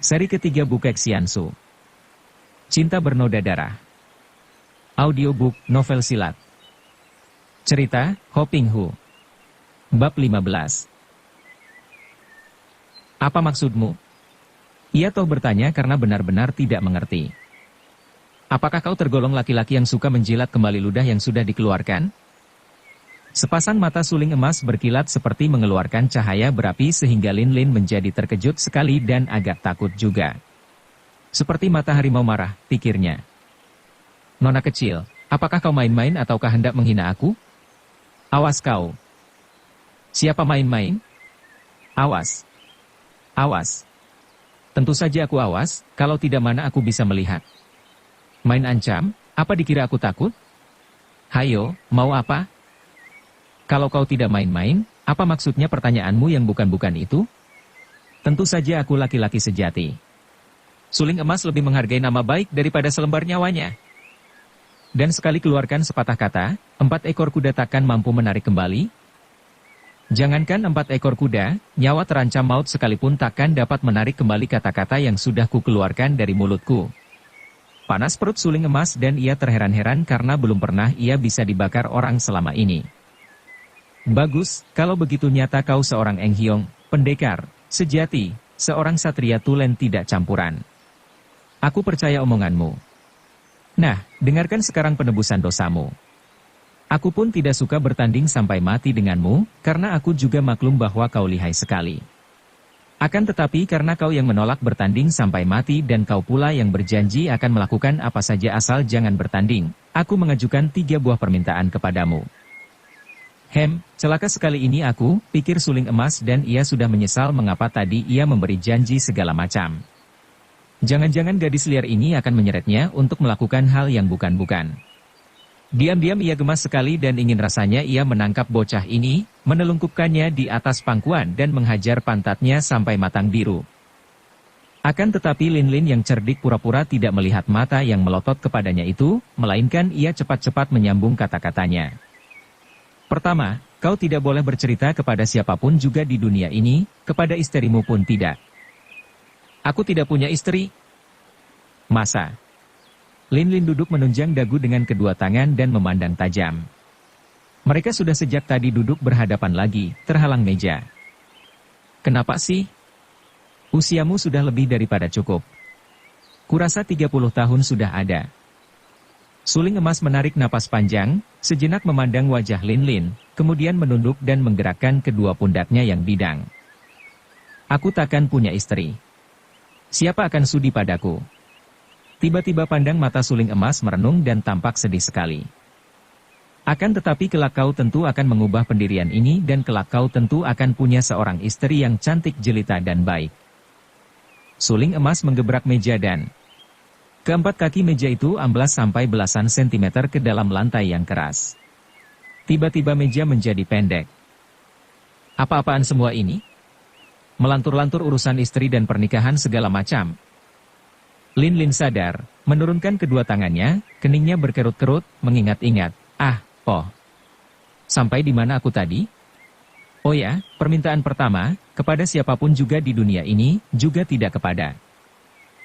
Seri ketiga Bukek Xiansu. Cinta Bernoda Darah. Audiobook, novel silat. Cerita, Ho Ping Hu. Bab 15. Apa maksudmu? Ia toh bertanya karena benar-benar tidak mengerti. Apakah kau tergolong laki-laki yang suka menjilat kembali ludah yang sudah dikeluarkan? Sepasang mata suling emas berkilat seperti mengeluarkan cahaya berapi sehingga Lin Lin menjadi terkejut sekali dan agak takut juga. Seperti mata harimau marah, pikirnya. Nona kecil, apakah kau main-main ataukah hendak menghina aku? Awas kau. Siapa main-main? Awas. Awas. Tentu saja aku awas, kalau tidak mana aku bisa melihat. Main ancam, apa dikira aku takut? Hayo, mau apa? Kalau kau tidak main-main, apa maksudnya pertanyaanmu yang bukan-bukan itu? Tentu saja aku laki-laki sejati. Suling emas lebih menghargai nama baik daripada selembar nyawanya. Dan sekali keluarkan sepatah kata, 4 ekor kuda takkan mampu menarik kembali. Jangankan 4 ekor kuda, nyawa terancam maut sekalipun takkan dapat menarik kembali kata-kata yang sudah kukeluarkan dari mulutku. Panas perut suling emas dan ia terheran-heran karena belum pernah ia bisa dibakar orang selama ini. Bagus, kalau begitu nyata kau seorang Eng Hiong, pendekar, sejati, seorang satria tulen tidak campuran. Aku percaya omonganmu. Nah, dengarkan sekarang penebusan dosamu. Aku pun tidak suka bertanding sampai mati denganmu, karena aku juga maklum bahwa kau lihai sekali. Akan tetapi karena kau yang menolak bertanding sampai mati dan kau pula yang berjanji akan melakukan apa saja asal jangan bertanding, aku mengajukan 3 buah permintaan kepadamu. Celaka sekali ini aku, pikir suling emas dan ia sudah menyesal mengapa tadi ia memberi janji segala macam. Jangan-jangan gadis liar ini akan menyeretnya untuk melakukan hal yang bukan-bukan. Diam-diam ia gemas sekali dan ingin rasanya ia menangkap bocah ini, menelungkupkannya di atas pangkuan dan menghajar pantatnya sampai matang biru. Akan tetapi Lin Lin yang cerdik pura-pura tidak melihat mata yang melotot kepadanya itu, melainkan ia cepat-cepat menyambung kata-katanya. Pertama, kau tidak boleh bercerita kepada siapapun juga di dunia ini, kepada istrimu pun tidak. Aku tidak punya istri. Masa? Lin Lin duduk menunjang dagu dengan kedua tangan dan memandang tajam. Mereka sudah sejak tadi duduk berhadapan lagi, terhalang meja. Kenapa sih? Usiamu sudah lebih daripada cukup. Kurasa 30 tahun sudah ada. Suling emas menarik napas panjang, sejenak memandang wajah Lin Lin, kemudian menunduk dan menggerakkan kedua pundaknya yang bidang. Aku takkan punya istri. Siapa akan sudi padaku? Tiba-tiba pandang mata suling emas merenung dan tampak sedih sekali. Akan tetapi kelak kau tentu akan mengubah pendirian ini dan kelak kau tentu akan punya seorang istri yang cantik jelita dan baik. Suling emas menggebrak meja dan keempat kaki meja itu amblas sampai belasan sentimeter ke dalam lantai yang keras. Tiba-tiba meja menjadi pendek. Apa-apaan semua ini? Melantur-lantur urusan istri dan pernikahan segala macam. Lin Lin sadar, menurunkan kedua tangannya, keningnya berkerut-kerut, mengingat-ingat. Sampai di mana aku tadi? Oh ya, permintaan pertama, kepada siapapun juga di dunia ini, juga tidak kepada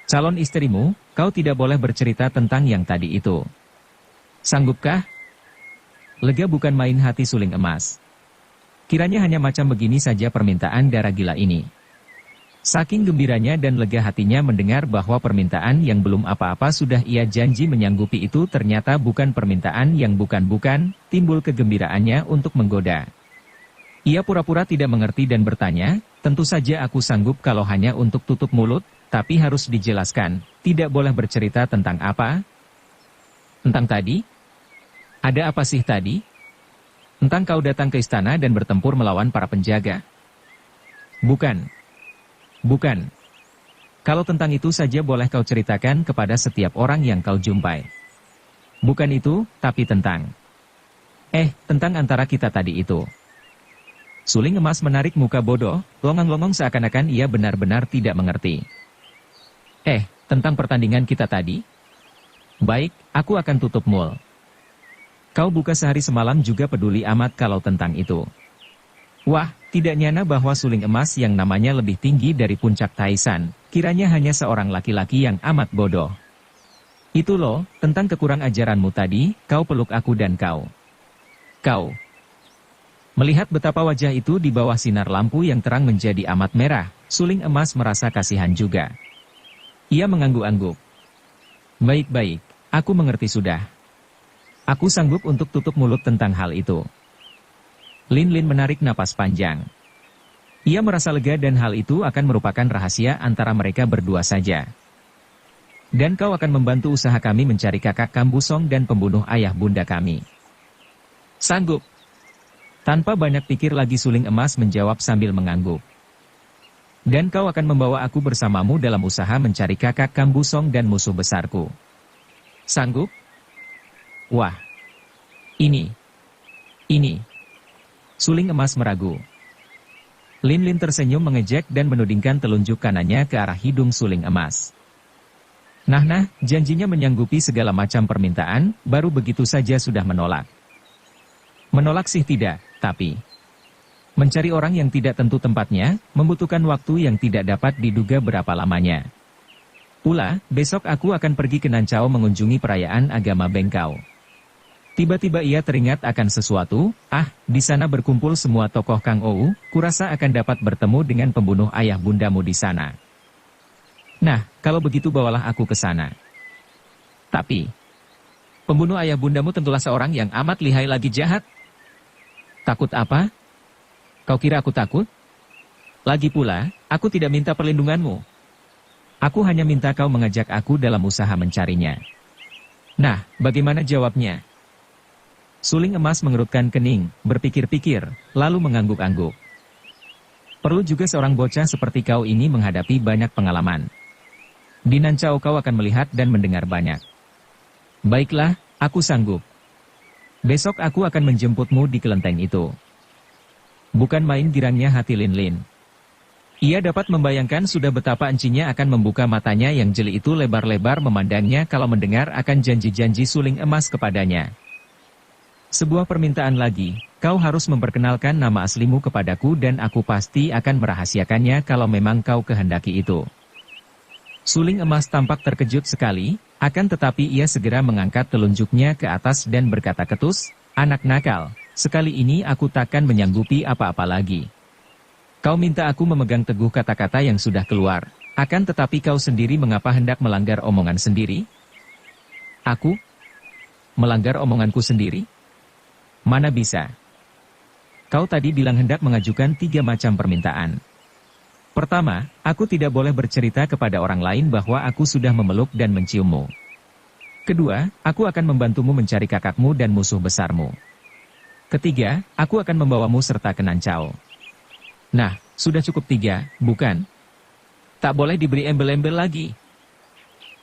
calon istrimu, kau tidak boleh bercerita tentang yang tadi itu. Sanggupkah? Lega bukan main hati suling emas. Kiranya hanya macam begini saja permintaan darah gila ini. Saking gembiranya dan lega hatinya mendengar bahwa permintaan yang belum apa-apa sudah ia janji menyanggupi itu ternyata bukan permintaan yang bukan-bukan, timbul kegembiraannya untuk menggoda. Ia pura-pura tidak mengerti dan bertanya, tentu saja aku sanggup kalau hanya untuk tutup mulut, tapi harus dijelaskan, tidak boleh bercerita tentang apa? Tentang tadi? Ada apa sih tadi? Tentang kau datang ke istana dan bertempur melawan para penjaga? Bukan. Bukan. Kalau tentang itu saja boleh kau ceritakan kepada setiap orang yang kau jumpai. Bukan itu, tapi tentang tentang antara kita tadi itu. Suling emas menarik muka bodoh, longang-longong seakan-akan ia benar-benar tidak mengerti. Tentang pertandingan kita tadi? Baik, aku akan tutup mul. Kau buka sehari semalam juga peduli amat kalau tentang itu. Wah, tidak nyana bahwa suling emas yang namanya lebih tinggi dari puncak Taisan, kiranya hanya seorang laki-laki yang amat bodoh. Itu loh, tentang kekurang ajaranmu tadi, kau peluk aku dan kau. Melihat betapa wajah itu di bawah sinar lampu yang terang menjadi amat merah, Suling Emas merasa kasihan juga. Ia mengangguk-angguk. Baik-baik, aku mengerti sudah. Aku sanggup untuk tutup mulut tentang hal itu. Lin Lin menarik napas panjang. Ia merasa lega dan hal itu akan merupakan rahasia antara mereka berdua saja. Dan kau akan membantu usaha kami mencari kakak Kambusong dan pembunuh ayah bunda kami. Sanggup. Tanpa banyak pikir lagi Suling Emas menjawab sambil mengangguk. Dan kau akan membawa aku bersamamu dalam usaha mencari kakak Kambusong dan musuh besarku. Sanggup? Wah. Ini. Suling Emas meragu. Lin Lin tersenyum mengejek dan menudingkan telunjuk kanannya ke arah hidung Suling Emas. Nah, janjinya menyanggupi segala macam permintaan, baru begitu saja sudah menolak. Menolak sih tidak, tapi mencari orang yang tidak tentu tempatnya, membutuhkan waktu yang tidak dapat diduga berapa lamanya. Pula, besok aku akan pergi ke Nancao mengunjungi perayaan agama Bengkau. Tiba-tiba ia teringat akan sesuatu, di sana berkumpul semua tokoh Kang Ou, kurasa akan dapat bertemu dengan pembunuh ayah bundamu di sana. Nah, kalau begitu bawalah aku ke sana. Tapi, pembunuh ayah bundamu tentulah seorang yang amat lihai lagi jahat. Takut apa? Kau kira aku takut? Lagi pula, aku tidak minta perlindunganmu. Aku hanya minta kau mengajak aku dalam usaha mencarinya. Nah, bagaimana jawabnya? Suling Emas mengerutkan kening, berpikir-pikir, lalu mengangguk-angguk. Perlu juga seorang bocah seperti kau ini menghadapi banyak pengalaman. Di Nancao kau akan melihat dan mendengar banyak. Baiklah, aku sanggup. Besok aku akan menjemputmu di kelenteng itu. Bukan main girangnya hati Lin Lin. Ia dapat membayangkan sudah betapa encinya akan membuka matanya yang jeli itu lebar-lebar memandangnya kalau mendengar akan janji-janji Suling Emas kepadanya. Sebuah permintaan lagi, kau harus memperkenalkan nama aslimu kepadaku dan aku pasti akan merahasiakannya kalau memang kau kehendaki itu. Suling Emas tampak terkejut sekali, akan tetapi ia segera mengangkat telunjuknya ke atas dan berkata ketus, anak nakal, sekali ini aku takkan menyanggupi apa-apa lagi. Kau minta aku memegang teguh kata-kata yang sudah keluar, akan tetapi kau sendiri mengapa hendak melanggar omongan sendiri? Aku? Melanggar omonganku sendiri? Mana bisa? Kau tadi bilang hendak mengajukan 3 macam permintaan. Pertama, aku tidak boleh bercerita kepada orang lain bahwa aku sudah memeluk dan menciummu. Kedua, aku akan membantumu mencari kakakmu dan musuh besarmu. Ketiga, aku akan membawamu serta ke Nancao. Nah, sudah cukup 3, bukan? Tak boleh diberi embel-embel lagi.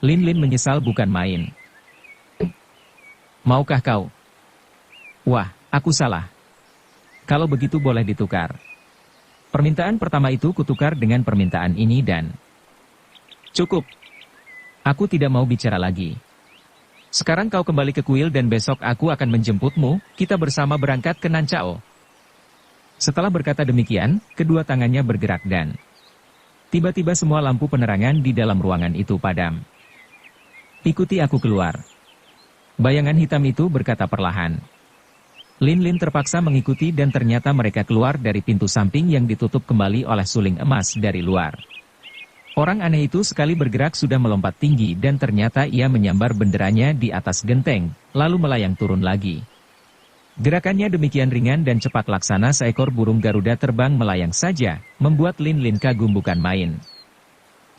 Lin Lin menyesal bukan main. Maukah kau? Wah, aku salah. Kalau begitu boleh ditukar. Permintaan pertama itu kutukar dengan permintaan ini dan... Cukup. Aku tidak mau bicara lagi. Sekarang kau kembali ke kuil dan besok aku akan menjemputmu, kita bersama berangkat ke Nancao. Setelah berkata demikian, kedua tangannya bergerak dan... Tiba-tiba semua lampu penerangan di dalam ruangan itu padam. Ikuti aku keluar. Bayangan hitam itu berkata perlahan. Lin Lin terpaksa mengikuti dan ternyata mereka keluar dari pintu samping yang ditutup kembali oleh Suling Emas dari luar. Orang aneh itu sekali bergerak sudah melompat tinggi dan ternyata ia menyambar benderanya di atas genteng, lalu melayang turun lagi. Gerakannya demikian ringan dan cepat laksana seekor burung Garuda terbang melayang saja, membuat Lin Lin kagum bukan main.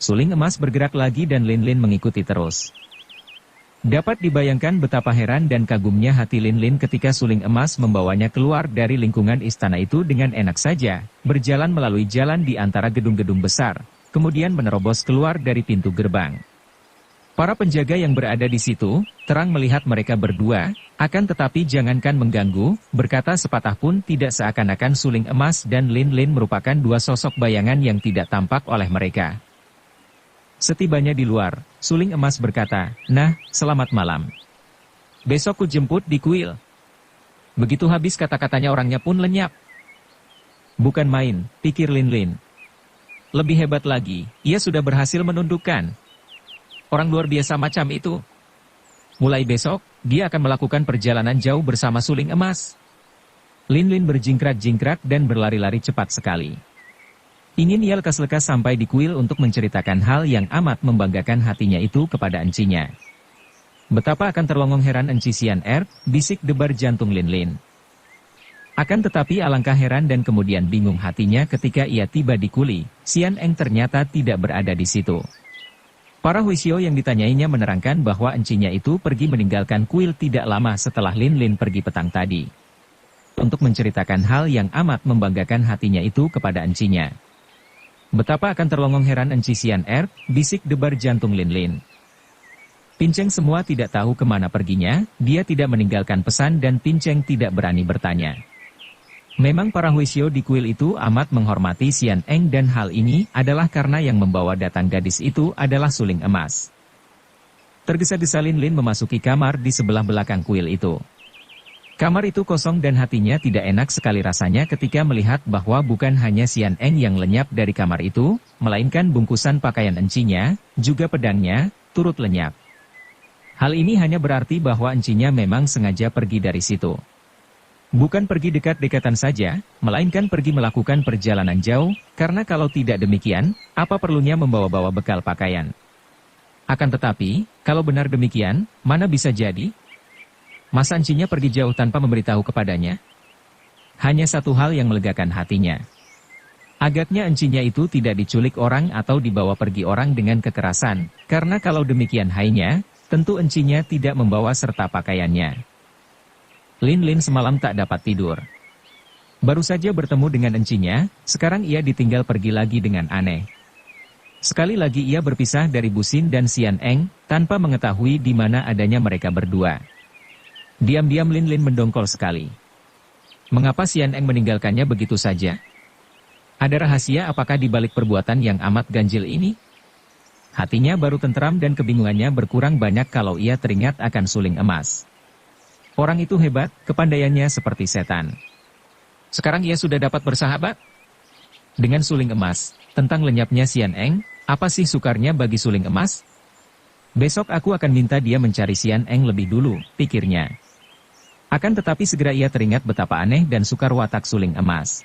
Suling Emas bergerak lagi dan Lin Lin mengikuti terus. Dapat dibayangkan betapa heran dan kagumnya hati Lin Lin ketika Suling Emas membawanya keluar dari lingkungan istana itu dengan enak saja, berjalan melalui jalan di antara gedung-gedung besar, kemudian menerobos keluar dari pintu gerbang. Para penjaga yang berada di situ, terang melihat mereka berdua, akan tetapi jangankan mengganggu, berkata sepatah pun tidak seakan-akan Suling Emas dan Lin Lin merupakan dua sosok bayangan yang tidak tampak oleh mereka. Setibanya di luar, Suling Emas berkata, "Nah, selamat malam. Besok ku jemput di kuil." Begitu habis kata-katanya orangnya pun lenyap. Bukan main, pikir Lin Lin. Lebih hebat lagi, ia sudah berhasil menundukkan orang luar biasa macam itu. Mulai besok, dia akan melakukan perjalanan jauh bersama suling emas. Lin Lin berjingkrak-jingkrak dan berlari-lari cepat sekali. Ingin ia lekas-lekas sampai di kuil untuk menceritakan hal yang amat membanggakan hatinya itu kepada encinya. Betapa akan terlongong heran Enci Xian Er, bisik debar jantung Lin Lin. Akan tetapi alangkah heran dan kemudian bingung hatinya ketika ia tiba di kuli, Xian Eng ternyata tidak berada di situ. Para Huisyo yang ditanyainya menerangkan bahwa encinya itu pergi meninggalkan kuil tidak lama setelah Lin Lin pergi petang tadi. Untuk menceritakan hal yang amat membanggakan hatinya itu kepada encinya. Betapa akan terlongong heran Enci Xian Er, bisik debar jantung Lin Lin. Pinceng semua tidak tahu kemana perginya, dia tidak meninggalkan pesan dan Pinceng tidak berani bertanya. Memang para Huisyo di kuil itu amat menghormati Xian Eng dan hal ini adalah karena yang membawa datang gadis itu adalah suling emas. Tergesa-gesa Lin Lin memasuki kamar di sebelah belakang kuil itu. Kamar itu kosong dan hatinya tidak enak sekali rasanya ketika melihat bahwa bukan hanya Xian Eng yang lenyap dari kamar itu, melainkan bungkusan pakaian encinya, juga pedangnya, turut lenyap. Hal ini hanya berarti bahwa encinya memang sengaja pergi dari situ. Bukan pergi dekat-dekatan saja, melainkan pergi melakukan perjalanan jauh, karena kalau tidak demikian, apa perlunya membawa-bawa bekal pakaian. Akan tetapi, kalau benar demikian, mana bisa jadi? Masa encinya pergi jauh tanpa memberitahu kepadanya? Hanya satu hal yang melegakan hatinya. Agaknya encinya itu tidak diculik orang atau dibawa pergi orang dengan kekerasan, karena kalau demikian hainya, tentu encinya tidak membawa serta pakaiannya. Lin Lin semalam tak dapat tidur. Baru saja bertemu dengan encinya, sekarang ia ditinggal pergi lagi dengan aneh. Sekali lagi ia berpisah dari Busin dan Xian Eng, tanpa mengetahui di mana adanya mereka berdua. Diam-diam Lin Lin mendongkol sekali. Mengapa Xian Eng meninggalkannya begitu saja? Ada rahasia apakah di balik perbuatan yang amat ganjil ini? Hatinya baru tentram dan kebingungannya berkurang banyak kalau ia teringat akan suling emas. Orang itu hebat, kepandaiannya seperti setan. Sekarang ia sudah dapat bersahabat dengan suling emas. Tentang lenyapnya Xian Eng, apa sih sukarnya bagi suling emas? Besok aku akan minta dia mencari Xian Eng lebih dulu, pikirnya. Akan tetapi segera ia teringat betapa aneh dan sukar watak suling emas.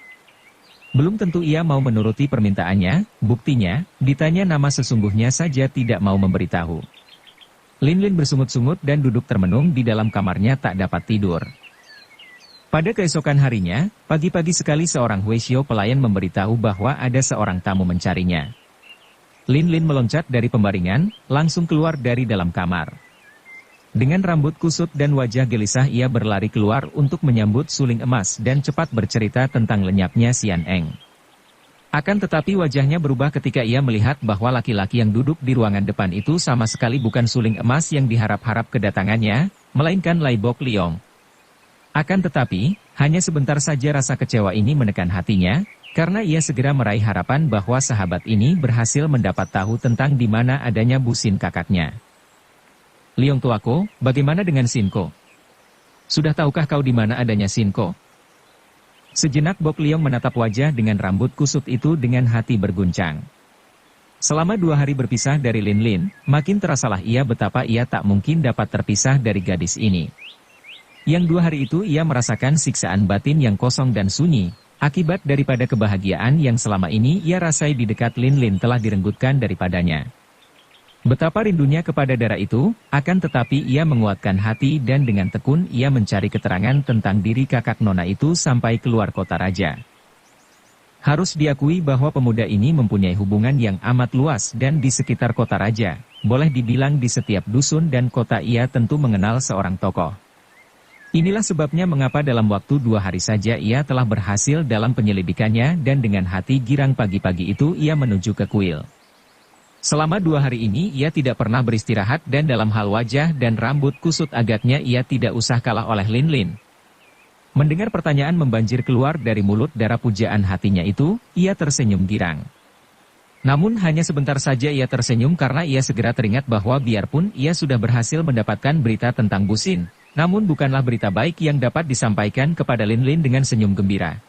Belum tentu ia mau menuruti permintaannya, buktinya, ditanya nama sesungguhnya saja tidak mau memberitahu. Lin Lin bersungut-sungut dan duduk termenung di dalam kamarnya tak dapat tidur. Pada keesokan harinya, pagi-pagi sekali seorang Huisyo pelayan memberitahu bahwa ada seorang tamu mencarinya. Lin Lin meloncat dari pembaringan, langsung keluar dari dalam kamar. Dengan rambut kusut dan wajah gelisah ia berlari keluar untuk menyambut suling emas dan cepat bercerita tentang lenyapnya Xian Eng. Akan tetapi wajahnya berubah ketika ia melihat bahwa laki-laki yang duduk di ruangan depan itu sama sekali bukan suling emas yang diharap-harap kedatangannya, melainkan Lai Bok Liong. Akan tetapi, hanya sebentar saja rasa kecewa ini menekan hatinya, karena ia segera meraih harapan bahwa sahabat ini berhasil mendapat tahu tentang di mana adanya Busin kakaknya. Liong tuaku, bagaimana dengan Sinko? Sudah tahukah kau di mana adanya Sinko? Sejenak Bok Liong menatap wajah dengan rambut kusut itu dengan hati berguncang. Selama 2 hari berpisah dari Lin Lin, makin terasalah ia betapa ia tak mungkin dapat terpisah dari gadis ini. Yang 2 hari itu ia merasakan siksaan batin yang kosong dan sunyi, akibat daripada kebahagiaan yang selama ini ia rasai di dekat Lin Lin telah direnggutkan daripadanya. Betapa rindunya kepada darah itu, akan tetapi ia menguatkan hati dan dengan tekun ia mencari keterangan tentang diri kakak nona itu sampai keluar kota raja. Harus diakui bahwa pemuda ini mempunyai hubungan yang amat luas dan di sekitar kota raja, boleh dibilang di setiap dusun dan kota ia tentu mengenal seorang tokoh. Inilah sebabnya mengapa dalam waktu 2 hari saja ia telah berhasil dalam penyelidikannya dan dengan hati girang pagi-pagi itu ia menuju ke kuil. Selama 2 hari ini ia tidak pernah beristirahat dan dalam hal wajah dan rambut kusut agaknya ia tidak usah kalah oleh Lin Lin. Mendengar pertanyaan membanjir keluar dari mulut darah pujaan hatinya itu, ia tersenyum girang. Namun hanya sebentar saja ia tersenyum karena ia segera teringat bahwa biarpun ia sudah berhasil mendapatkan berita tentang Busin, namun bukanlah berita baik yang dapat disampaikan kepada Lin Lin dengan senyum gembira.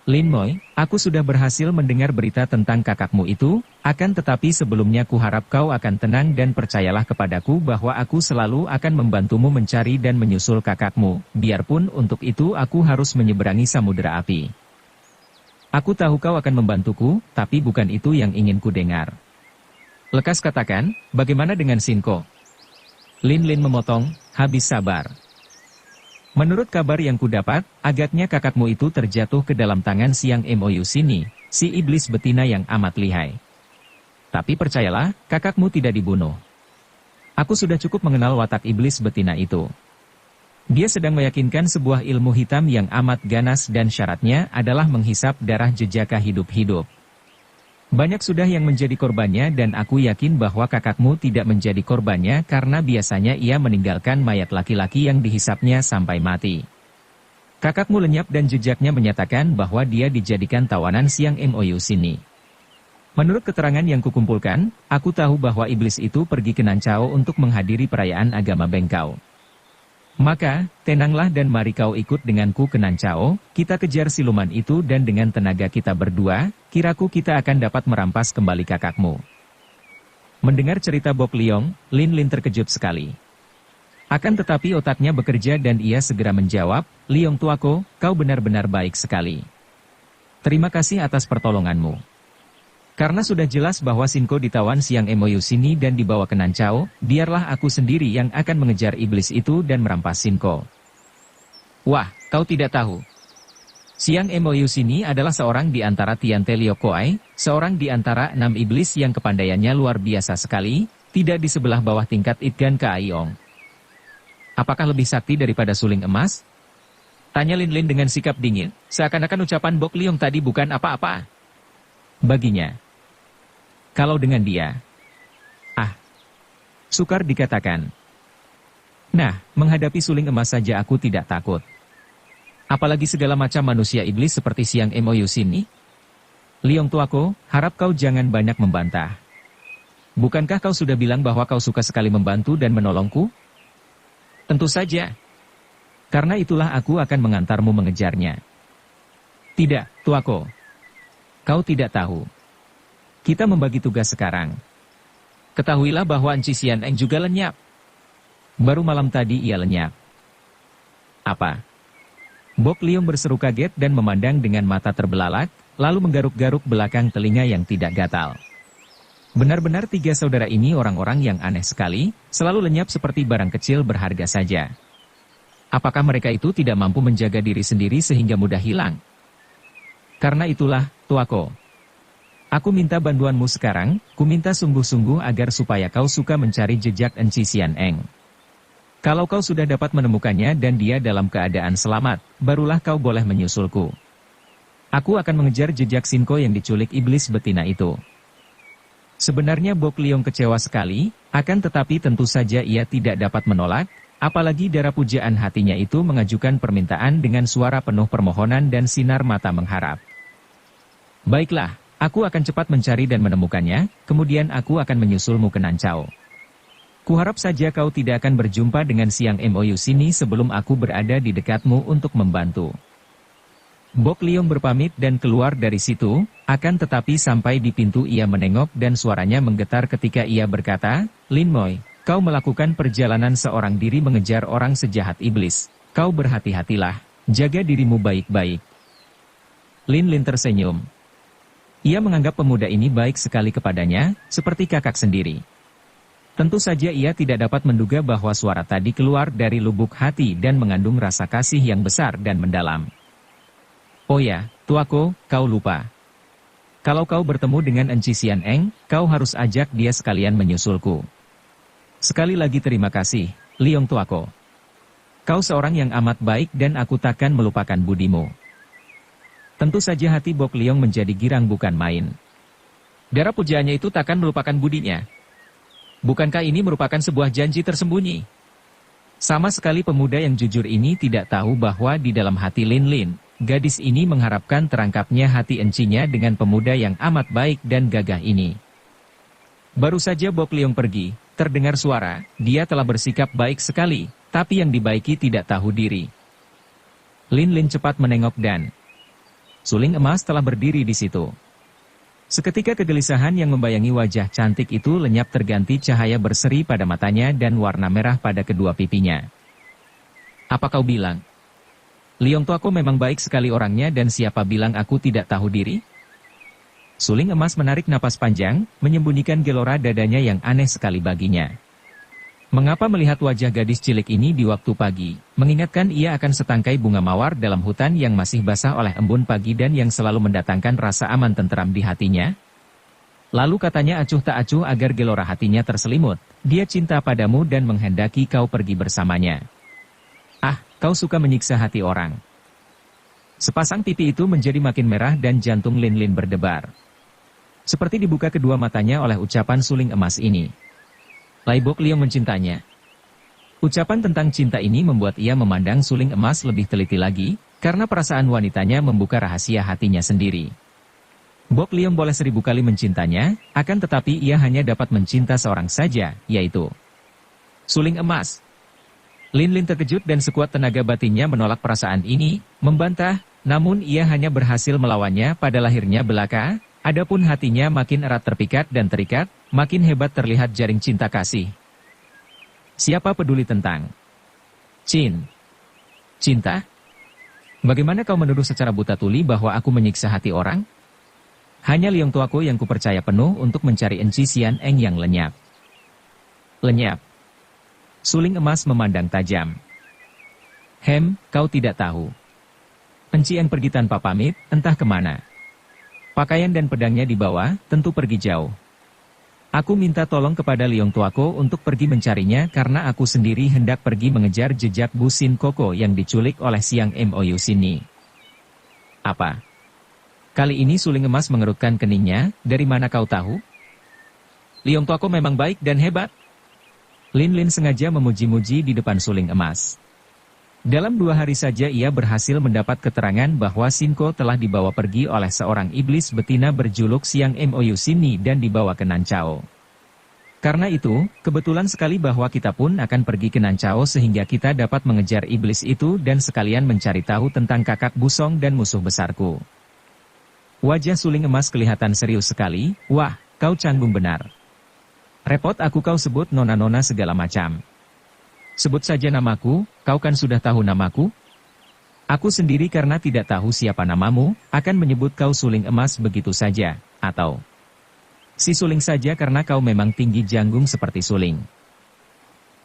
Lin Moi, aku sudah berhasil mendengar berita tentang kakakmu itu, akan tetapi sebelumnya kuharap kau akan tenang dan percayalah kepadaku bahwa aku selalu akan membantumu mencari dan menyusul kakakmu, biarpun untuk itu aku harus menyeberangi samudera api. Aku tahu kau akan membantuku, tapi bukan itu yang ingin ku dengar. Lekas katakan, bagaimana dengan Sinko? Lin Lin memotong, habis sabar. Menurut kabar yang kudapat, agaknya kakakmu itu terjatuh ke dalam tangan Siang Mou sini, si iblis betina yang amat lihai. Tapi percayalah, kakakmu tidak dibunuh. Aku sudah cukup mengenal watak iblis betina itu. Dia sedang meyakinkan sebuah ilmu hitam yang amat ganas dan syaratnya adalah menghisap darah jejaka hidup-hidup. Banyak sudah yang menjadi korbannya dan aku yakin bahwa kakakmu tidak menjadi korbannya karena biasanya ia meninggalkan mayat laki-laki yang dihisapnya sampai mati. Kakakmu lenyap dan jejaknya menyatakan bahwa dia dijadikan tawanan Siang Mou sini. Menurut keterangan yang kukumpulkan, aku tahu bahwa iblis itu pergi ke Nancao untuk menghadiri perayaan agama Bengkau. Maka, tenanglah dan mari kau ikut denganku ke Nancao, kita kejar siluman itu dan dengan tenaga kita berdua, kiraku kita akan dapat merampas kembali kakakmu. Mendengar cerita Bok Liong, Lin Lin terkejut sekali. Akan tetapi otaknya bekerja dan ia segera menjawab, Liong tuaku, kau benar-benar baik sekali. Terima kasih atas pertolonganmu. Karena sudah jelas bahwa Sinko ditawan Siang Mou sini dan dibawa ke Nancao, biarlah aku sendiri yang akan mengejar iblis itu dan merampas Sinko. Wah, kau tidak tahu. Siang Mou sini adalah seorang di antara Tian Te Liok Koai, seorang di antara 6 iblis yang kepandaiannya luar biasa sekali, tidak di sebelah bawah tingkat Itgan Kaaiong. Apakah lebih sakti daripada suling emas? Tanya Lin Lin dengan sikap dingin, seakan-akan ucapan Bok Liong tadi bukan apa-apa. Baginya. Kalau dengan dia, sukar dikatakan. Nah, menghadapi suling emas saja aku tidak takut. Apalagi segala macam manusia iblis seperti Siang Mou sini? Liong tuaku, harap kau jangan banyak membantah. Bukankah kau sudah bilang bahwa kau suka sekali membantu dan menolongku? Tentu saja. Karena itulah aku akan mengantarmu mengejarnya. Tidak, tuaku. Kau tidak tahu. Kita membagi tugas sekarang. Ketahuilah bahwa Enci Sian Eng juga lenyap. Baru malam tadi ia lenyap. Apa? Bok Liong berseru kaget dan memandang dengan mata terbelalak, lalu menggaruk-garuk belakang telinga yang tidak gatal. Benar-benar 3 saudara ini orang-orang yang aneh sekali, selalu lenyap seperti barang kecil berharga saja. Apakah mereka itu tidak mampu menjaga diri sendiri sehingga mudah hilang? Karena itulah, tuaku. Aku minta bantuanmu sekarang, ku minta sungguh-sungguh agar supaya kau suka mencari jejak Enci Sian Eng. Kalau kau sudah dapat menemukannya dan dia dalam keadaan selamat, barulah kau boleh menyusulku. Aku akan mengejar jejak Sinko yang diculik iblis betina itu. Sebenarnya Bok Liong kecewa sekali, akan tetapi tentu saja ia tidak dapat menolak, apalagi darah pujaan hatinya itu mengajukan permintaan dengan suara penuh permohonan dan sinar mata mengharap. Baiklah. Aku akan cepat mencari dan menemukannya, kemudian aku akan menyusulmu ke Nancao. Kuharap saja kau tidak akan berjumpa dengan Siang Mou sini sebelum aku berada di dekatmu untuk membantu. Bok Liong berpamit dan keluar dari situ, akan tetapi sampai di pintu ia menengok dan suaranya menggetar ketika ia berkata, Lin Moi, kau melakukan perjalanan seorang diri mengejar orang sejahat iblis. Kau berhati-hatilah, jaga dirimu baik-baik. Lin Lin tersenyum. Ia menganggap pemuda ini baik sekali kepadanya, seperti kakak sendiri. Tentu saja ia tidak dapat menduga bahwa suara tadi keluar dari lubuk hati dan mengandung rasa kasih yang besar dan mendalam. Oh ya, tuaku, kau lupa. Kalau kau bertemu dengan Enci Sian Eng, kau harus ajak dia sekalian menyusulku. Sekali lagi terima kasih, Liong tuaku. Kau seorang yang amat baik dan aku takkan melupakan budimu. Tentu saja hati Bok Liong menjadi girang bukan main. Darah pujaannya itu takkan melupakan budinya. Bukankah ini merupakan sebuah janji tersembunyi? Sama sekali pemuda yang jujur ini tidak tahu bahwa di dalam hati Lin Lin, gadis ini mengharapkan terangkapnya hati encinya dengan pemuda yang amat baik dan gagah ini. Baru saja Bok Liong pergi, terdengar suara, dia telah bersikap baik sekali, tapi yang dibaiki tidak tahu diri. Lin Lin cepat menengok dan Suling emas telah berdiri di situ. Seketika kegelisahan yang membayangi wajah cantik itu lenyap terganti cahaya berseri pada matanya dan warna merah pada kedua pipinya. Apa kau bilang? Liong Tuaku memang baik sekali orangnya dan siapa bilang aku tidak tahu diri? Suling emas menarik napas panjang, menyembunyikan gelora dadanya yang aneh sekali baginya. Mengapa melihat wajah gadis cilik ini di waktu pagi, mengingatkan ia akan setangkai bunga mawar dalam hutan yang masih basah oleh embun pagi dan yang selalu mendatangkan rasa aman tenteram di hatinya? Lalu katanya acuh tak acuh agar gelora hatinya terselimut, dia cinta padamu dan menghendaki kau pergi bersamanya. Ah, kau suka menyiksa hati orang. Sepasang pipi itu menjadi makin merah dan jantung Lin Lin berdebar. Seperti dibuka kedua matanya oleh ucapan suling emas ini. Lai Bok Liong mencintanya. Ucapan tentang cinta ini membuat ia memandang suling emas lebih teliti lagi, karena perasaan wanitanya membuka rahasia hatinya sendiri. Bok Liong boleh 1000 kali mencintanya, akan tetapi ia hanya dapat mencinta seorang saja, yaitu suling emas. Lin Lin terkejut dan sekuat tenaga batinnya menolak perasaan ini, membantah, namun ia hanya berhasil melawannya pada lahirnya belaka. Adapun hatinya makin erat terpikat dan terikat, makin hebat terlihat jaring cinta kasih. Siapa peduli tentang cinta? Bagaimana kau menuduh secara buta tuli bahwa aku menyiksa hati orang? Hanya Liong Tuaku yang kupercaya penuh untuk mencari Enci Sian Eng yang lenyap. Lenyap. Suling emas memandang tajam. Kau tidak tahu. Enci Eng pergi tanpa pamit, entah kemana. Pakaian dan pedangnya dibawa, tentu pergi jauh. Aku minta tolong kepada Liong Tuaku untuk pergi mencarinya karena aku sendiri hendak pergi mengejar jejak Bu Sin Koko yang diculik oleh Siang Mou Sini. Apa? Kali ini suling emas mengerutkan keningnya, dari mana kau tahu? Liong Tuaku memang baik dan hebat. Lin Lin sengaja memuji-muji di depan suling emas. Dalam 2 hari saja ia berhasil mendapat keterangan bahwa Sinko telah dibawa pergi oleh seorang iblis betina berjuluk Siang Mou Sini dan dibawa ke Nancao. Karena itu, kebetulan sekali bahwa kita pun akan pergi ke Nancao sehingga kita dapat mengejar iblis itu dan sekalian mencari tahu tentang kakak Busong dan musuh besarku. Wajah suling emas kelihatan serius sekali. Wah, kau canggung benar. Repot aku kau sebut nona-nona segala macam. Sebut saja namaku, kau kan sudah tahu namaku? Aku sendiri karena tidak tahu siapa namamu, akan menyebut kau suling emas begitu saja, atau si suling saja karena kau memang tinggi janggung seperti suling.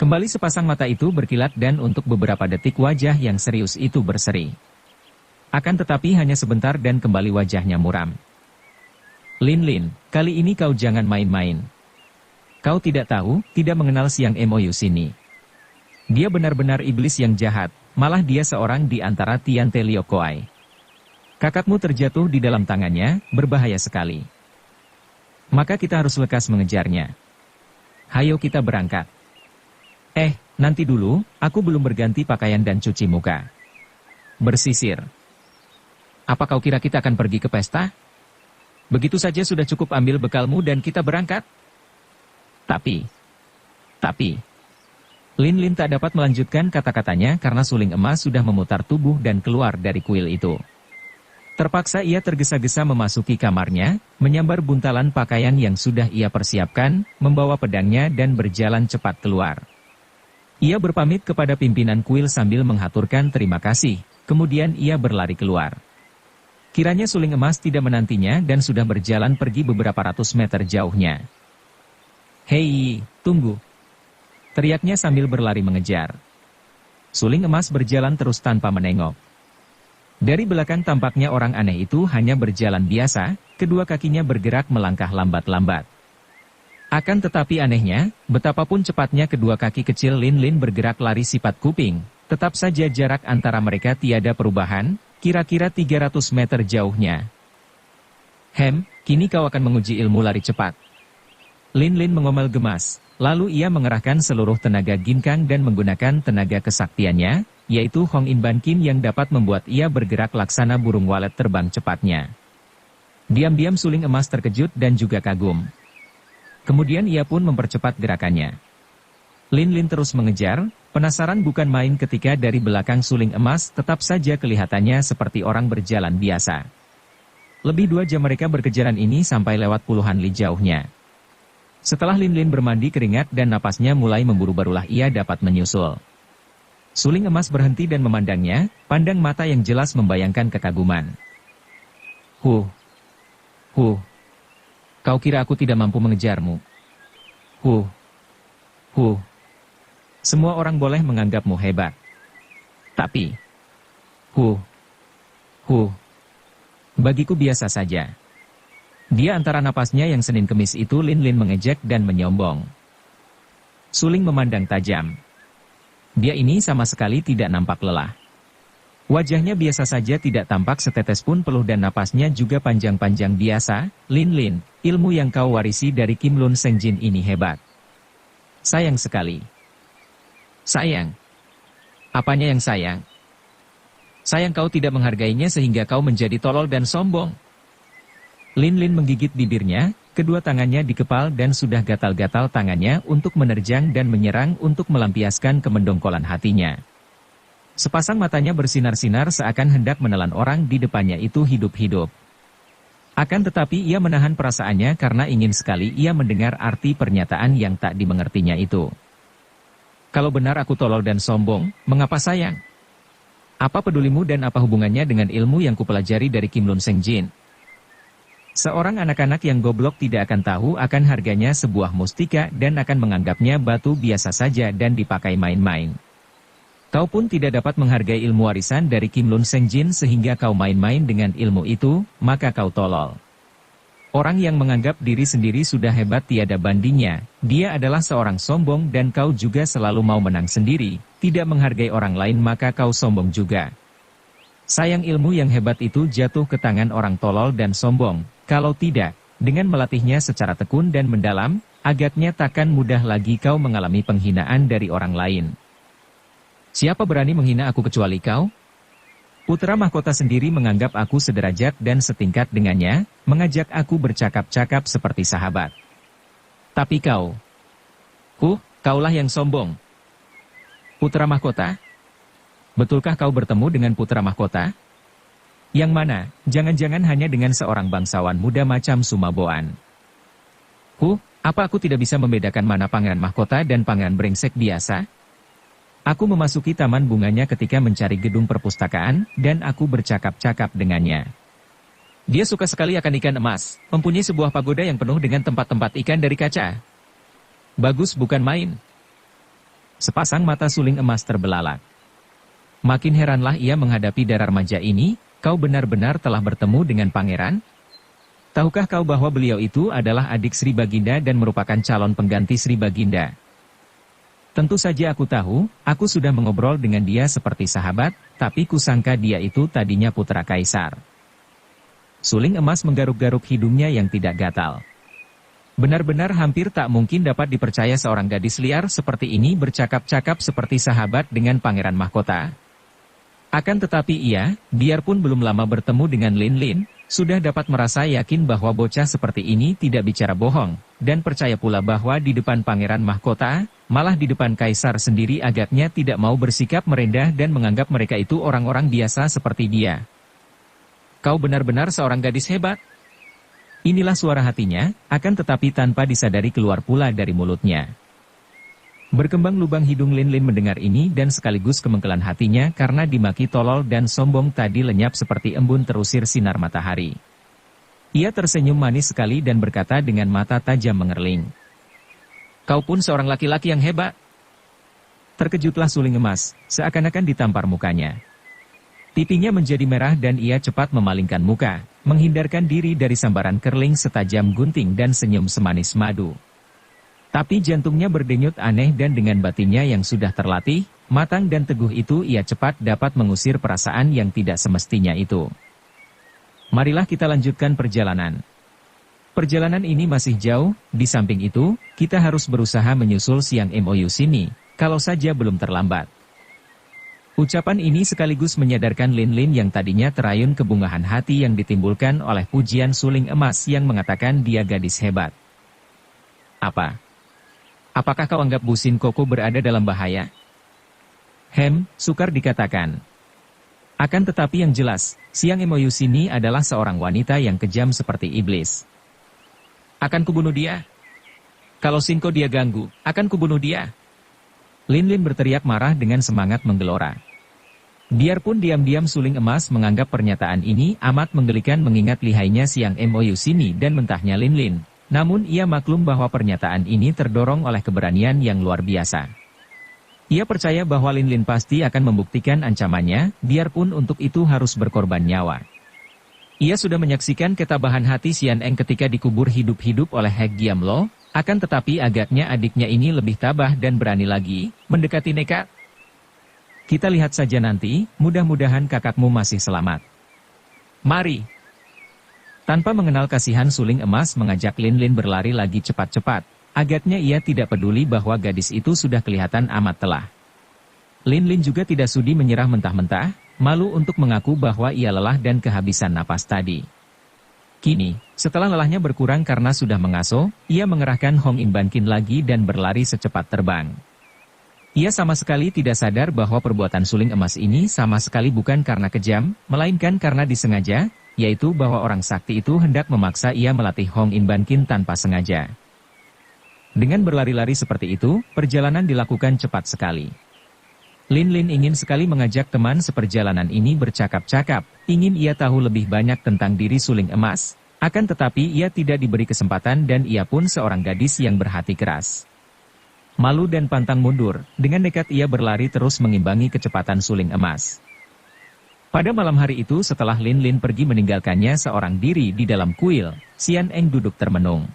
Kembali sepasang mata itu berkilat dan untuk beberapa detik wajah yang serius itu berseri. Akan tetapi hanya sebentar dan kembali wajahnya muram. Lin Lin, kali ini kau jangan main-main. Kau tidak tahu, tidak mengenal Siang Mou Sini. Dia benar-benar iblis yang jahat, malah dia seorang di antara Tian Te Liok Koai. Kakakmu terjatuh di dalam tangannya, berbahaya sekali. Maka kita harus lekas mengejarnya. Hayo kita berangkat. Nanti dulu, aku belum berganti pakaian dan cuci muka. Bersisir. Apa kau kira kita akan pergi ke pesta? Begitu saja sudah cukup ambil bekalmu dan kita berangkat? Tapi... Lin Lin tak dapat melanjutkan kata-katanya karena suling emas sudah memutar tubuh dan keluar dari kuil itu. Terpaksa ia tergesa-gesa memasuki kamarnya, menyambar buntalan pakaian yang sudah ia persiapkan, membawa pedangnya dan berjalan cepat keluar. Ia berpamit kepada pimpinan kuil sambil menghaturkan terima kasih, kemudian ia berlari keluar. Kiranya suling emas tidak menantinya dan sudah berjalan pergi beberapa ratus meter jauhnya. Hei, tunggu! Teriaknya sambil berlari mengejar. Suling emas berjalan terus tanpa menengok. Dari belakang tampaknya orang aneh itu hanya berjalan biasa, kedua kakinya bergerak melangkah lambat-lambat. Akan tetapi anehnya, betapapun cepatnya kedua kaki kecil Lin Lin bergerak lari sifat kuping, tetap saja jarak antara mereka tiada perubahan, kira-kira 300 meter jauhnya. Kini kau akan menguji ilmu lari cepat. Lin Lin mengomel gemas. Lalu ia mengerahkan seluruh tenaga ginkang dan menggunakan tenaga kesaktiannya, yaitu Hong In Ban Kim yang dapat membuat ia bergerak laksana burung walet terbang cepatnya. Diam-diam suling emas terkejut dan juga kagum. Kemudian ia pun mempercepat gerakannya. Lin Lin terus mengejar, penasaran bukan main ketika dari belakang suling emas tetap saja kelihatannya seperti orang berjalan biasa. Lebih 2 jam mereka berkejaran ini sampai lewat puluhan li jauhnya. Setelah Lin Lin bermandi keringat dan napasnya mulai memburu barulah ia dapat menyusul. Suling emas berhenti dan memandangnya, pandang mata yang jelas membayangkan kekaguman. Huh. Kau kira aku tidak mampu mengejarmu? Huh. Semua orang boleh menganggapmu hebat. Tapi, bagiku biasa saja. Di antara napasnya yang Senin Kemis itu Lin Lin mengejek dan menyombong. Suling memandang tajam. Dia ini sama sekali tidak nampak lelah. Wajahnya biasa saja, tidak tampak setetes pun peluh dan napasnya juga panjang-panjang biasa. Lin Lin, ilmu yang kau warisi dari Kim Lun Seng Jin ini hebat. Sayang sekali. Sayang? Apanya yang sayang? Sayang kau tidak menghargainya sehingga kau menjadi tolol dan sombong. Lin Lin menggigit bibirnya, kedua tangannya dikepal dan sudah gatal-gatal tangannya untuk menerjang dan menyerang untuk melampiaskan kemendongkolan hatinya. Sepasang matanya bersinar-sinar seakan hendak menelan orang di depannya itu hidup-hidup. Akan tetapi ia menahan perasaannya karena ingin sekali ia mendengar arti pernyataan yang tak dimengertinya itu. Kalau benar aku tolol dan sombong, mengapa sayang? Apa pedulimu dan apa hubungannya dengan ilmu yang kupelajari dari Kim Lun Seng Jin? Seorang anak-anak yang goblok tidak akan tahu akan harganya sebuah mustika dan akan menganggapnya batu biasa saja dan dipakai main-main. Kau pun tidak dapat menghargai ilmu warisan dari Kim Lun Seng Jin sehingga kau main-main dengan ilmu itu, maka kau tolol. Orang yang menganggap diri sendiri sudah hebat tiada bandingnya, dia adalah seorang sombong dan kau juga selalu mau menang sendiri, tidak menghargai orang lain maka kau sombong juga. Sayang ilmu yang hebat itu jatuh ke tangan orang tolol dan sombong, kalau tidak, dengan melatihnya secara tekun dan mendalam, agaknya takkan mudah lagi kau mengalami penghinaan dari orang lain. Siapa berani menghina aku kecuali kau? Putra mahkota sendiri menganggap aku sederajat dan setingkat dengannya, mengajak aku bercakap-cakap seperti sahabat. Tapi kau, kaulah yang sombong. Putra mahkota? Betulkah kau bertemu dengan putra mahkota? Yang mana, jangan-jangan hanya dengan seorang bangsawan muda macam Sumaboan. Apa aku tidak bisa membedakan mana pangeran mahkota dan pangeran brengsek biasa? Aku memasuki taman bunganya ketika mencari gedung perpustakaan, dan aku bercakap-cakap dengannya. Dia suka sekali akan ikan emas, mempunyai sebuah pagoda yang penuh dengan tempat-tempat ikan dari kaca. Bagus bukan main. Sepasang mata Suling emas terbelalak. Makin heranlah ia menghadapi darah remaja ini, kau benar-benar telah bertemu dengan pangeran? Tahukah kau bahwa beliau itu adalah adik Sri Baginda dan merupakan calon pengganti Sri Baginda? Tentu saja aku tahu, aku sudah mengobrol dengan dia seperti sahabat, tapi kusangka dia itu tadinya putra kaisar. Suling emas menggaruk-garuk hidungnya yang tidak gatal. Benar-benar hampir tak mungkin dapat dipercaya seorang gadis liar seperti ini bercakap-cakap seperti sahabat dengan pangeran mahkota. Akan tetapi ia, biarpun belum lama bertemu dengan Lin Lin, sudah dapat merasa yakin bahwa bocah seperti ini tidak bicara bohong, dan percaya pula bahwa di depan pangeran mahkota, malah di depan kaisar sendiri agaknya tidak mau bersikap merendah dan menganggap mereka itu orang-orang biasa seperti dia. Kau benar-benar seorang gadis hebat. Inilah suara hatinya, akan tetapi tanpa disadari keluar pula dari mulutnya. Berkembang lubang hidung Lin Lin mendengar ini dan sekaligus kemengkelan hatinya karena dimaki tolol dan sombong tadi lenyap seperti embun terusir sinar matahari. Ia tersenyum manis sekali dan berkata dengan mata tajam mengerling. Kau pun seorang laki-laki yang hebat. Terkejutlah Suling emas, seakan-akan ditampar mukanya. Pipinya menjadi merah dan ia cepat memalingkan muka, menghindarkan diri dari sambaran kerling setajam gunting dan senyum semanis madu. Tapi jantungnya berdenyut aneh dan dengan batinnya yang sudah terlatih, matang dan teguh itu ia cepat dapat mengusir perasaan yang tidak semestinya itu. Marilah kita lanjutkan perjalanan. Perjalanan ini masih jauh, di samping itu, kita harus berusaha menyusul Siang MOU sini, kalau saja belum terlambat. Ucapan ini sekaligus menyadarkan Lin Lin yang tadinya terayun kebungahan hati yang ditimbulkan oleh pujian Suling emas yang mengatakan dia gadis hebat. Apakah kau anggap Bu Sin Koko berada dalam bahaya? Sukar dikatakan. Akan tetapi yang jelas, Siang Emoyu sini adalah seorang wanita yang kejam seperti iblis. Akan kubunuh dia. Kalau Sinko dia ganggu, akan kubunuh dia. Lin Lin berteriak marah dengan semangat menggelora. Biarpun diam-diam Suling Emas menganggap pernyataan ini amat menggelikan mengingat lihainya Siang Emoyu sini dan mentahnya Lin Lin. Namun ia maklum bahwa pernyataan ini terdorong oleh keberanian yang luar biasa. Ia percaya bahwa Lin Lin pasti akan membuktikan ancamannya, biarpun untuk itu harus berkorban nyawa. Ia sudah menyaksikan ketabahan hati Sian Eng ketika dikubur hidup-hidup oleh Hek Giam Lo, akan tetapi agaknya adiknya ini lebih tabah dan berani lagi, mendekati nekat. Kita lihat saja nanti, mudah-mudahan kakakmu masih selamat. Mari. Tanpa mengenal kasihan Suling Emas mengajak Lin Lin berlari lagi cepat-cepat. Agaknya ia tidak peduli bahwa gadis itu sudah kelihatan amat telah. Lin Lin juga tidak sudi menyerah mentah-mentah, malu untuk mengaku bahwa ia lelah dan kehabisan napas tadi. Kini, setelah lelahnya berkurang karena sudah mengaso, ia mengerahkan Hong In Ban Kin lagi dan berlari secepat terbang. Ia sama sekali tidak sadar bahwa perbuatan Suling Emas ini sama sekali bukan karena kejam, melainkan karena disengaja, yaitu bahwa orang sakti itu hendak memaksa ia melatih Hong In Ban Kin tanpa sengaja. Dengan berlari-lari seperti itu, perjalanan dilakukan cepat sekali. Lin Lin ingin sekali mengajak teman seperjalanan ini bercakap-cakap, ingin ia tahu lebih banyak tentang diri Suling Emas, akan tetapi ia tidak diberi kesempatan dan ia pun seorang gadis yang berhati keras. Malu dan pantang mundur, dengan nekat ia berlari terus mengimbangi kecepatan Suling Emas. Pada malam hari itu setelah Lin Lin pergi meninggalkannya seorang diri di dalam kuil, Sian Eng duduk termenung.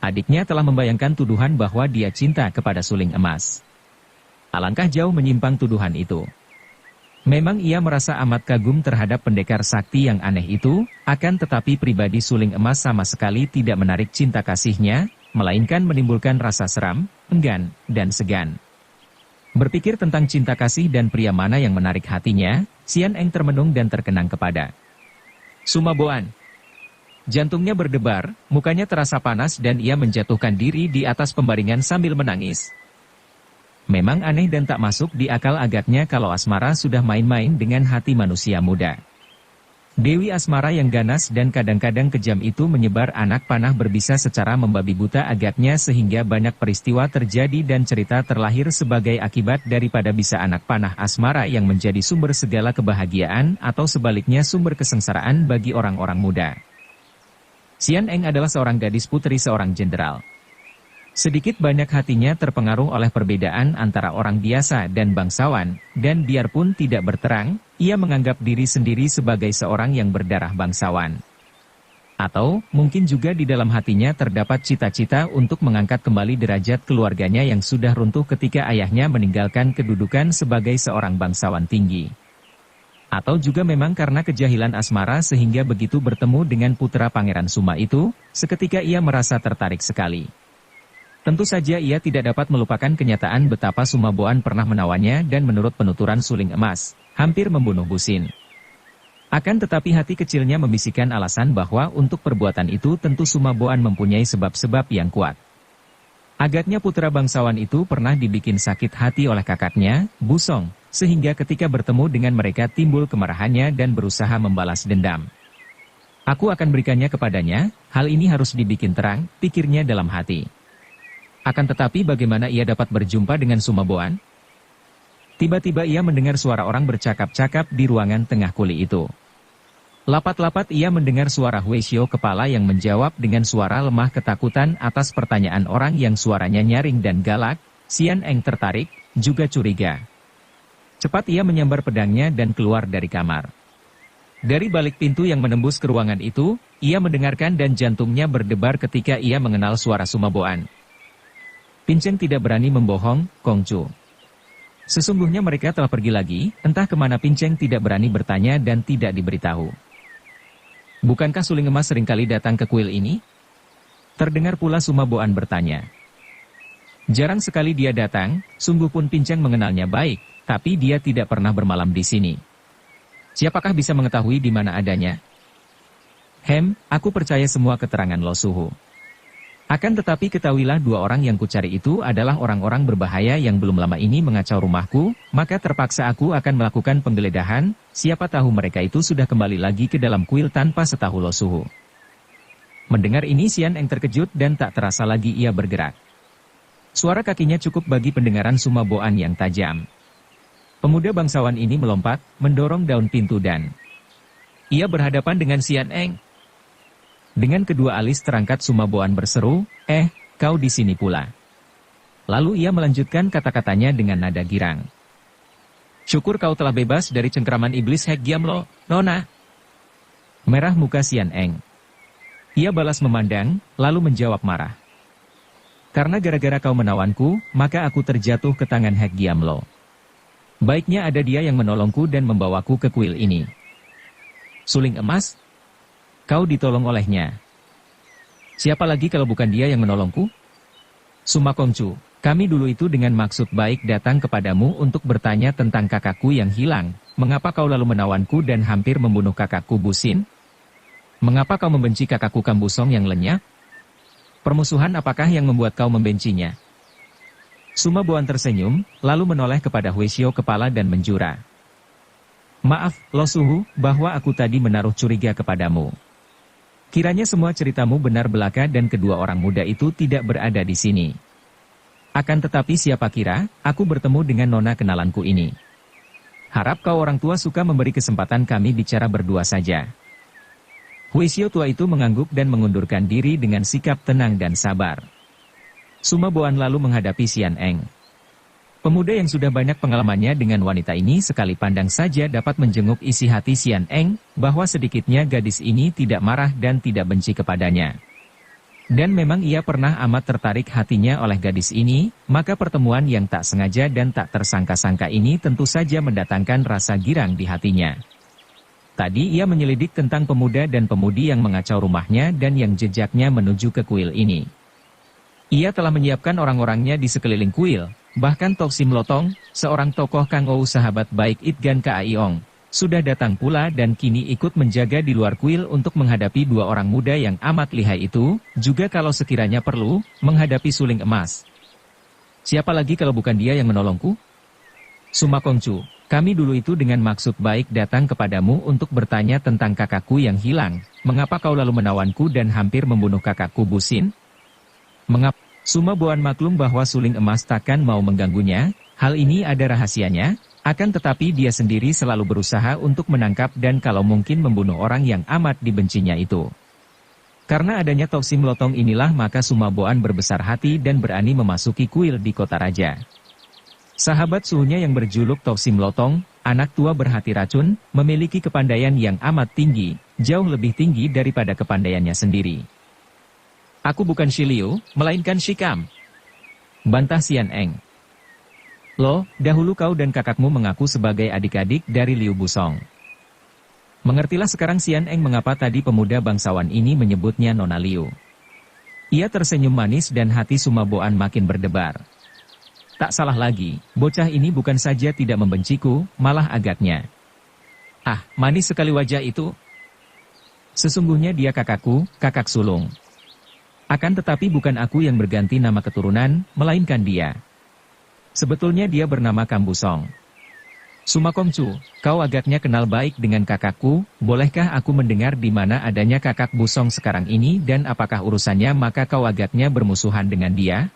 Adiknya telah membayangkan tuduhan bahwa dia cinta kepada Suling Emas. Alangkah jauh menyimpang tuduhan itu. Memang ia merasa amat kagum terhadap pendekar sakti yang aneh itu, akan tetapi pribadi Suling Emas sama sekali tidak menarik cinta kasihnya, melainkan menimbulkan rasa seram, enggan, dan segan. Berpikir tentang cinta kasih dan pria mana yang menarik hatinya, Sian Eng termenung dan terkenang kepada Sumaboan. Jantungnya berdebar, mukanya terasa panas dan ia menjatuhkan diri di atas pembaringan sambil menangis. Memang aneh dan tak masuk di akal agaknya kalau asmara sudah main-main dengan hati manusia muda. Dewi asmara yang ganas dan kadang-kadang kejam itu menyebar anak panah berbisa secara membabi buta agaknya sehingga banyak peristiwa terjadi dan cerita terlahir sebagai akibat daripada bisa anak panah asmara yang menjadi sumber segala kebahagiaan atau sebaliknya sumber kesengsaraan bagi orang-orang muda. Sian Eng adalah seorang gadis putri seorang jenderal. Sedikit banyak hatinya terpengaruh oleh perbedaan antara orang biasa dan bangsawan, dan biarpun tidak berterang, ia menganggap diri sendiri sebagai seorang yang berdarah bangsawan. Atau, mungkin juga di dalam hatinya terdapat cita-cita untuk mengangkat kembali derajat keluarganya yang sudah runtuh ketika ayahnya meninggalkan kedudukan sebagai seorang bangsawan tinggi. Atau juga memang karena kejahilan asmara sehingga begitu bertemu dengan putra Pangeran Suma itu, seketika ia merasa tertarik sekali. Tentu saja ia tidak dapat melupakan kenyataan betapa Sumaboan pernah menawannya dan menurut penuturan Suling Emas, hampir membunuh Busin. Akan tetapi hati kecilnya membisikkan alasan bahwa untuk perbuatan itu tentu Sumaboan mempunyai sebab-sebab yang kuat. Agaknya putra bangsawan itu pernah dibikin sakit hati oleh kakaknya, Busong, sehingga ketika bertemu dengan mereka timbul kemarahannya dan berusaha membalas dendam. Aku akan berikannya kepadanya, hal ini harus dibikin terang, pikirnya dalam hati. Akan tetapi bagaimana ia dapat berjumpa dengan Sumaboan? Tiba-tiba ia mendengar suara orang bercakap-cakap di ruangan tengah kuli itu. Lapat-lapat ia mendengar suara Hueshio kepala yang menjawab dengan suara lemah ketakutan atas pertanyaan orang yang suaranya nyaring dan galak. Sian Eng tertarik, juga curiga. Cepat ia menyambar pedangnya dan keluar dari kamar. Dari balik pintu yang menembus ke ruangan itu, ia mendengarkan dan jantungnya berdebar ketika ia mengenal suara Sumaboan. Pinceng tidak berani membohong, Kongcu. Sesungguhnya mereka telah pergi lagi, entah kemana Pinceng tidak berani bertanya dan tidak diberitahu. Bukankah Suling Emas seringkali datang ke kuil ini? Terdengar pula Sumaboan bertanya. Jarang sekali dia datang, sungguh pun Pinceng mengenalnya baik, tapi dia tidak pernah bermalam di sini. Siapakah bisa mengetahui di mana adanya? Aku percaya semua keterangan Lo Suhu. Akan tetapi ketahuilah dua orang yang kucari itu adalah orang-orang berbahaya yang belum lama ini mengacau rumahku, maka terpaksa aku akan melakukan penggeledahan, siapa tahu mereka itu sudah kembali lagi ke dalam kuil tanpa setahu Lo Suhu. Mendengar ini Sian Eng terkejut dan tak terasa lagi ia bergerak. Suara kakinya cukup bagi pendengaran Sumaboan yang tajam. Pemuda bangsawan ini melompat, mendorong daun pintu dan ia berhadapan dengan Sian Eng. Dengan kedua alis terangkat Sumaboan berseru, kau di sini pula. Lalu ia melanjutkan kata-katanya dengan nada girang. Syukur kau telah bebas dari cengkraman iblis Hek Giam Lo, Nona. Merah muka Sian Eng. Ia balas memandang, lalu menjawab marah. Karena gara-gara kau menawanku, maka aku terjatuh ke tangan Hek Giam Lo. Baiknya ada dia yang menolongku dan membawaku ke kuil ini. Suling emas? Kau ditolong olehnya. Siapa lagi kalau bukan dia yang menolongku? Sumakongcu, kami dulu itu dengan maksud baik datang kepadamu untuk bertanya tentang kakakku yang hilang. Mengapa kau lalu menawanku dan hampir membunuh kakakku Busin? Mengapa kau membenci kakakku Kambusong yang lenyap? Permusuhan apakah yang membuat kau membencinya? Sumaboan tersenyum, lalu menoleh kepada Huisyo kepala dan menjura. Maaf, Lo Suhu, bahwa aku tadi menaruh curiga kepadamu. Kiranya semua ceritamu benar belaka dan kedua orang muda itu tidak berada di sini. Akan tetapi siapa kira, aku bertemu dengan nona kenalanku ini. Harap kau orang tua suka memberi kesempatan kami bicara berdua saja. Huisyo tua itu mengangguk dan mengundurkan diri dengan sikap tenang dan sabar. Sumaboan lalu menghadapi Sian Eng. Pemuda yang sudah banyak pengalamannya dengan wanita ini sekali pandang saja dapat menjenguk isi hati Sian Eng, bahwa sedikitnya gadis ini tidak marah dan tidak benci kepadanya. Dan memang ia pernah amat tertarik hatinya oleh gadis ini, maka pertemuan yang tak sengaja dan tak tersangka-sangka ini tentu saja mendatangkan rasa girang di hatinya. Tadi ia menyelidik tentang pemuda dan pemudi yang mengacau rumahnya dan yang jejaknya menuju ke kuil ini. Ia telah menyiapkan orang-orangnya di sekeliling kuil. Bahkan Tok Sim Lotong, seorang tokoh Kang Ou sahabat baik Itgan Kaiong, sudah datang pula dan kini ikut menjaga di luar kuil untuk menghadapi dua orang muda yang amat lihai itu, juga kalau sekiranya perlu, menghadapi suling emas. Siapa lagi kalau bukan dia yang menolongku? Sumakongcu, kami dulu itu dengan maksud baik datang kepadamu untuk bertanya tentang kakakku yang hilang. Mengapa kau lalu menawanku dan hampir membunuh kakakku Busin? Mengapa? Sumaboan maklum bahwa suling emas takkan mau mengganggunya, hal ini ada rahasianya, akan tetapi dia sendiri selalu berusaha untuk menangkap dan kalau mungkin membunuh orang yang amat dibencinya itu. Karena adanya Tok Sim Lotong inilah maka Sumaboan berbesar hati dan berani memasuki kuil di kota raja. Sahabat suhunya yang berjuluk Tok Sim Lotong, anak tua berhati racun, memiliki kepandaian yang amat tinggi, jauh lebih tinggi daripada kepandaiannya sendiri. Aku bukan Shiliu, melainkan Shikam. Bantah Sian Eng. Lo, dahulu kau dan kakakmu mengaku sebagai adik-adik dari Liu Busong. Mengertilah sekarang Sian Eng mengapa tadi pemuda bangsawan ini menyebutnya Nona Liu. Ia tersenyum manis dan hati Sumaboan makin berdebar. Tak salah lagi, bocah ini bukan saja tidak membenciku, malah agaknya. Ah, manis sekali wajah itu. Sesungguhnya dia kakakku, kakak sulung. Akan tetapi bukan aku yang berganti nama keturunan, melainkan dia. Sebetulnya dia bernama Kambusong. Sumakongcu, kau agaknya kenal baik dengan kakakku, bolehkah aku mendengar di mana adanya kakak Busong sekarang ini dan apakah urusannya maka kau agaknya bermusuhan dengan dia?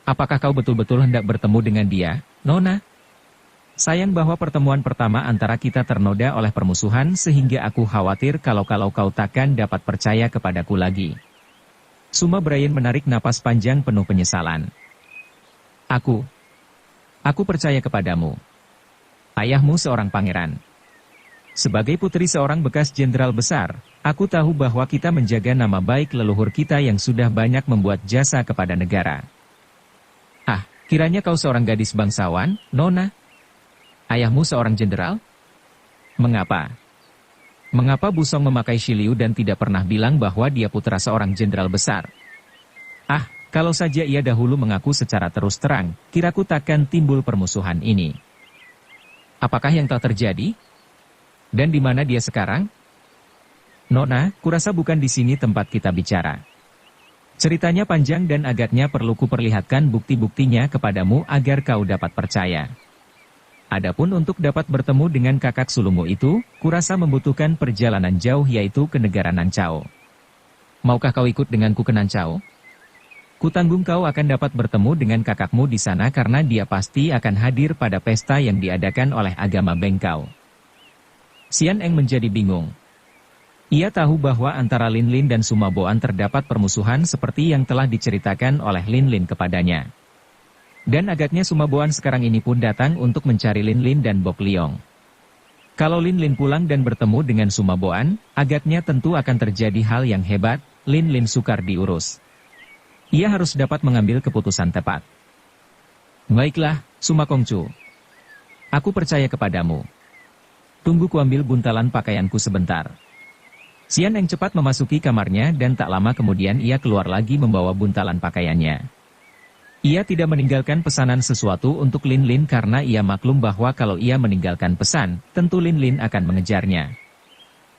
Apakah kau betul-betul hendak bertemu dengan dia, Nona? Sayang bahwa pertemuan pertama antara kita ternoda oleh permusuhan sehingga aku khawatir kalau kau takkan dapat percaya kepadaku lagi. Suma Brian menarik napas panjang penuh penyesalan. Aku percaya kepadamu. Ayahmu seorang pangeran. Sebagai putri seorang bekas jenderal besar, aku tahu bahwa kita menjaga nama baik leluhur kita yang sudah banyak membuat jasa kepada negara. Ah, kiranya kau seorang gadis bangsawan, Nona? Ayahmu seorang jenderal? Mengapa? Mengapa Busong memakai Shiliu dan tidak pernah bilang bahwa dia putra seorang jenderal besar? Ah, kalau saja ia dahulu mengaku secara terus terang, kiraku takkan timbul permusuhan ini. Apakah yang telah terjadi? Dan di mana dia sekarang? Nona, kurasa bukan di sini tempat kita bicara. Ceritanya panjang dan agaknya perlu kuperlihatkan bukti-buktinya kepadamu agar kau dapat percaya. Adapun untuk dapat bertemu dengan kakak sulungmu itu, kurasa membutuhkan perjalanan jauh yaitu ke negara Nancao. Maukah kau ikut denganku ke Nancao? Kutanggung kau akan dapat bertemu dengan kakakmu di sana karena dia pasti akan hadir pada pesta yang diadakan oleh agama Bengkau. Xian Eng menjadi bingung. Ia tahu bahwa antara Lin Lin dan Sumaboan terdapat permusuhan seperti yang telah diceritakan oleh Lin Lin kepadanya. Dan agaknya Sumaboan sekarang ini pun datang untuk mencari Lin Lin dan Bok Liong. Kalau Lin Lin pulang dan bertemu dengan Sumaboan, agaknya tentu akan terjadi hal yang hebat. Lin Lin sukar diurus. Ia harus dapat mengambil keputusan tepat. Baiklah, Sumakongcu. Aku percaya kepadamu. Tunggu kuambil buntalan pakaianku sebentar. Xian Eng cepat memasuki kamarnya dan tak lama kemudian ia keluar lagi membawa buntalan pakaiannya. Ia tidak meninggalkan pesanan sesuatu untuk Lin Lin karena ia maklum bahwa kalau ia meninggalkan pesan, tentu Lin Lin akan mengejarnya.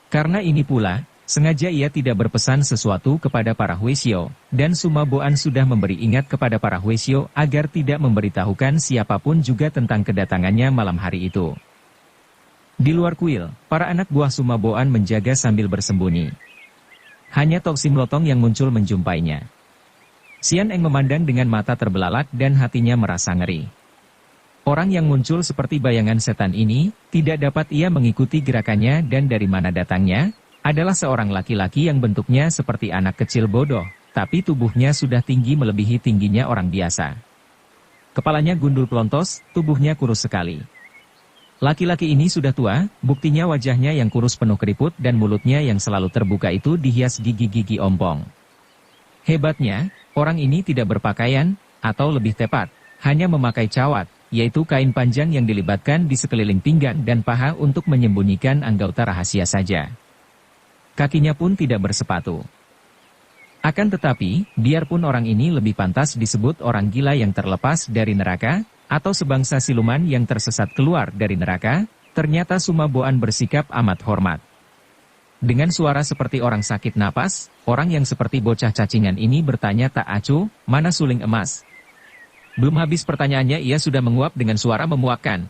Karena ini pula, sengaja ia tidak berpesan sesuatu kepada para Huisyo, dan Sumaboan sudah memberi ingat kepada para Huisyo agar tidak memberitahukan siapapun juga tentang kedatangannya malam hari itu. Di luar kuil, para anak buah Sumaboan menjaga sambil bersembunyi. Hanya Tok Sim Lotong yang muncul menjumpainya. Xian Eng memandang dengan mata terbelalak dan hatinya merasa ngeri. Orang yang muncul seperti bayangan setan ini, tidak dapat ia mengikuti gerakannya dan dari mana datangnya, adalah seorang laki-laki yang bentuknya seperti anak kecil bodoh, tapi tubuhnya sudah tinggi melebihi tingginya orang biasa. Kepalanya gundul pelontos, tubuhnya kurus sekali. Laki-laki ini sudah tua, buktinya wajahnya yang kurus penuh keriput dan mulutnya yang selalu terbuka itu dihias gigi-gigi ompong. Hebatnya, orang ini tidak berpakaian, atau lebih tepat, hanya memakai cawat, yaitu kain panjang yang dilibatkan di sekeliling pinggang dan paha untuk menyembunyikan anggota rahasia saja. Kakinya pun tidak bersepatu. Akan tetapi, biarpun orang ini lebih pantas disebut orang gila yang terlepas dari neraka, atau sebangsa siluman yang tersesat keluar dari neraka, ternyata Sumaboan bersikap amat hormat. Dengan suara seperti orang sakit napas, orang yang seperti bocah cacingan ini bertanya tak acuh, mana suling emas? Belum habis pertanyaannya ia sudah menguap dengan suara memuakkan.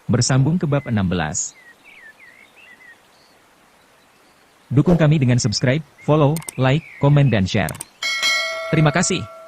Bersambung ke bab 16. Dukung kami dengan subscribe, follow, like, komen dan share. Terima kasih.